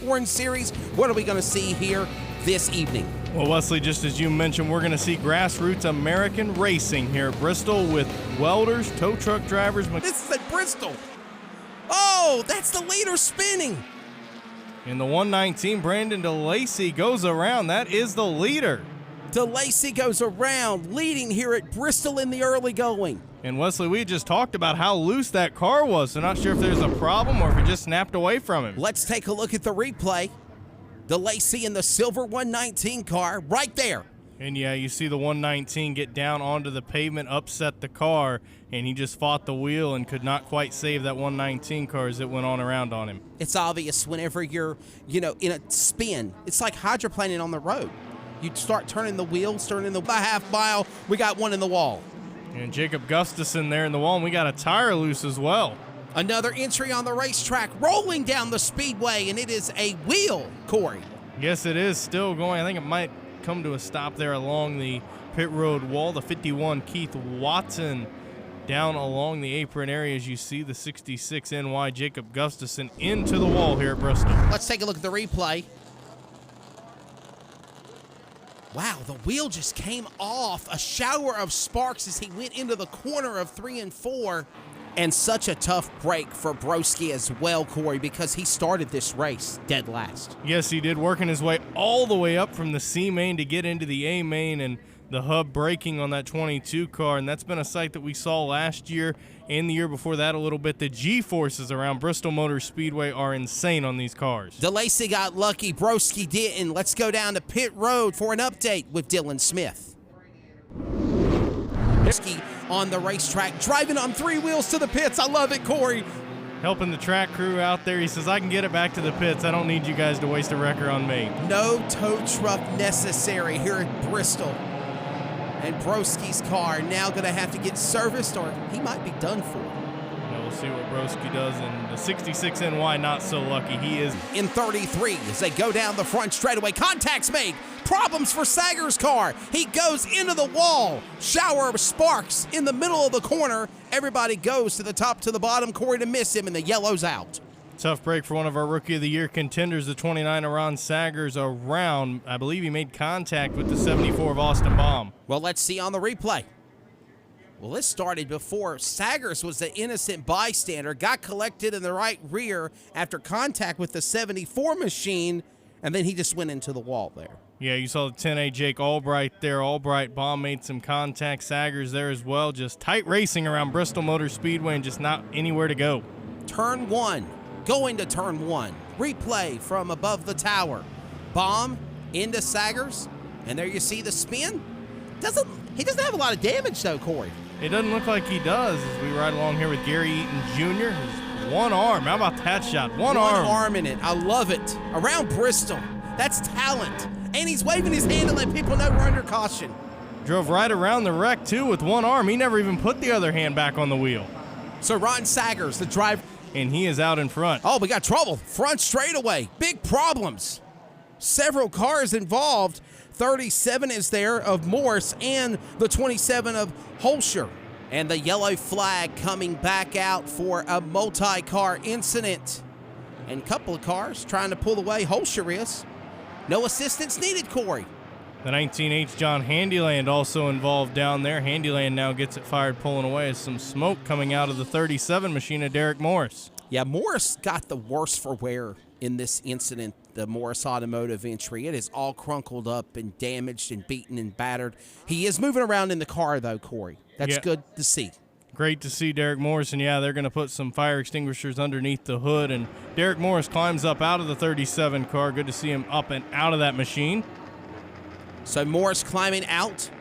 Touring Series. What are we going to see here this evening? Well, Wesley, just as you mentioned, we're going to see grassroots American racing here at Bristol with welders, tow truck drivers. This is at Bristol. Oh, that's the leader spinning. In the 119, Brandon DeLacy goes around. That is the leader. DeLacy goes around, leading here at Bristol in the early going. And Wesley, we just talked about how loose that car was, so not sure if there's a problem or if it just snapped away from him. Let's take a look at the replay. DeLacy in the silver 119 car, right there. And yeah, you see the 119 get down onto the pavement, upset the car, and he just fought the wheel and could not quite save that 119 car as it went on around on him. It's obvious whenever you're, in a spin, it's like hydroplaning on the road. You start turning the wheels, turning the half mile, we got one in the wall. And Jacob Gustafson there in the wall, and we got a tire loose as well. Another entry on the racetrack, rolling down the speedway, and it is a wheel, Corey. Yes, it is still going. I think it might come to a stop there along the pit road wall. The 51 Keith Watson down along the apron area as you see the 66 NY Jacob Gustafson into the wall here at Bristol. Let's take a look at the replay. Wow, the wheel just came off. A shower of sparks as he went into the corner of 3 and 4. And such a tough break for Broski as well, Corey, because he started this race dead last. Yes, he did, working his way all the way up from the C main to get into the A main, and the hub braking on that 22 car, and that's been a sight that we saw last year and the year before that a little bit. The G-forces around Bristol Motor Speedway are insane on these cars. DeLacy got lucky, Broski didn't. Let's go down to pit road for an update with Dylan Smith. Broski on the racetrack, driving on 3 wheels to the pits. I love it, Corey. Helping the track crew out there. He says, I can get it back to the pits. I don't need you guys to waste a wrecker on me. No tow truck necessary here at Bristol. And Broski's car now going to have to get serviced, or he might be done for. We'll see what Broski does. And the 66 NY, not so lucky. He is in 33 as they go down the front straightaway. Contact's made. Problems for Sager's car. He goes into the wall. Shower of sparks in the middle of the corner. Everybody goes to the top to the bottom. Corey to miss him, and the yellow's out. Tough break for one of our Rookie of the Year contenders, the 29 Ron Sagers around. I believe he made contact with the 74 of Austin Baum. Well, let's see on the replay. Well, this started before Sagers was the innocent bystander, got collected in the right rear after contact with the 74 machine, and then he just went into the wall there. Yeah, you saw the 10A Jake Albright there. Albright, Baum made some contact. Sagers there as well. Just tight racing around Bristol Motor Speedway and just not anywhere to go. Turn 1, going to turn 1. Replay from above the tower. Baum into Sagers, and there you see the spin. He doesn't have a lot of damage though, Corey. It doesn't look like he does as we ride along here with Gary Eaton Jr. His one arm. How about that shot? One arm in it. I love it. Around Bristol. That's talent. And he's waving his hand to let people know we're under caution. Drove right around the wreck, too, with one arm. He never even put the other hand back on the wheel. So Ron Sagers, the driver. And he is out in front. Oh, we got trouble. Front straightaway. Big problems. Several cars involved. 37 is there of Morse and the 27 of Holscher. And the yellow flag coming back out for a multi-car incident. And a couple of cars trying to pull away. Holscher is. No assistance needed, Corey. The 19H John Handyland also involved down there. Handyland now gets it fired, pulling away as some smoke coming out of the 37 machine of Derek Morris. Yeah, Morris got the worst for wear in this incident, the Morris Automotive entry. It is all crunkled up and damaged and beaten and battered. He is moving around in the car, though, Corey. That's good to see. Great to see Derek Morris, and yeah, they're going to put some fire extinguishers underneath the hood, and Derek Morris climbs up out of the 37 car. Good to see him up and out of that machine. So Morris climbing out.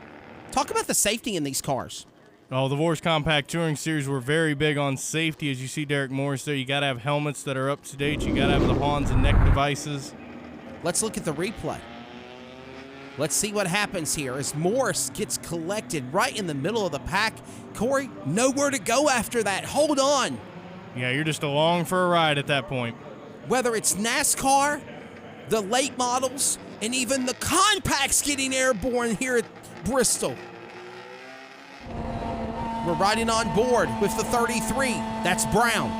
Talk about the safety in these cars. Oh, the Vores Compact Touring Series were very big on safety. As you see Derek Morris there, you got to have helmets that are up to date. You got to have the Hans and neck devices. Let's look at the replay. Let's see what happens here as Morris gets collected right in the middle of the pack. Corey, nowhere to go after that. Hold on. Yeah, you're just along for a ride at that point. Whether it's NASCAR, the late models, and even the compacts getting airborne here at Bristol. We're riding on board with the 33. That's Brown.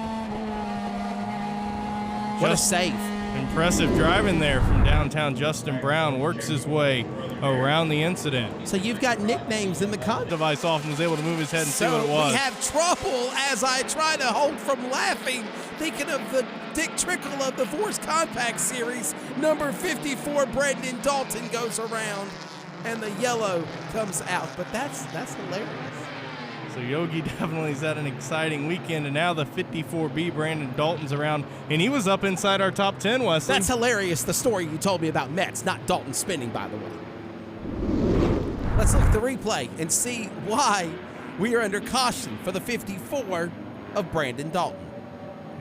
What a save. Impressive driving there from downtown. Justin Brown works his way around the incident. So you've got nicknames in the contest. Device off and was able to move his head and see So what it was. we have trouble as I try to hold from laughing, thinking of the Dick Trickle of the Vores Compact Series. Number 54, Brendan Dalton, goes around, and the yellow comes out. But that's hilarious. So Yogi definitely has had an exciting weekend, and now the 54B Brandon Dalton's around, and he was up inside our top 10, Wesley. That's hilarious, the story you told me about Mets, not Dalton spinning, by the way. Let's look at the replay and see why we are under caution for the 54 of Brandon Dalton.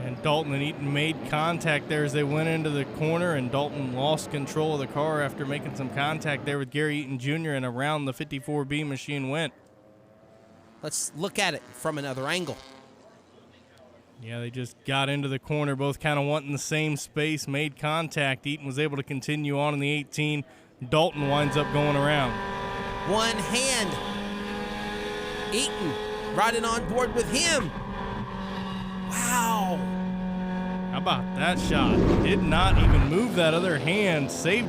And Dalton and Eaton made contact there as they went into the corner, and Dalton lost control of the car after making some contact there with Gary Eaton Jr., and around the 54B machine went. Let's look at it from another angle. Yeah, they just got into the corner, both kind of wanting the same space, made contact. Eaton was able to continue on in the 18. Dalton winds up going around. One hand. Eaton riding on board with him. Wow. How about that shot? Did not even move that other hand, saved it.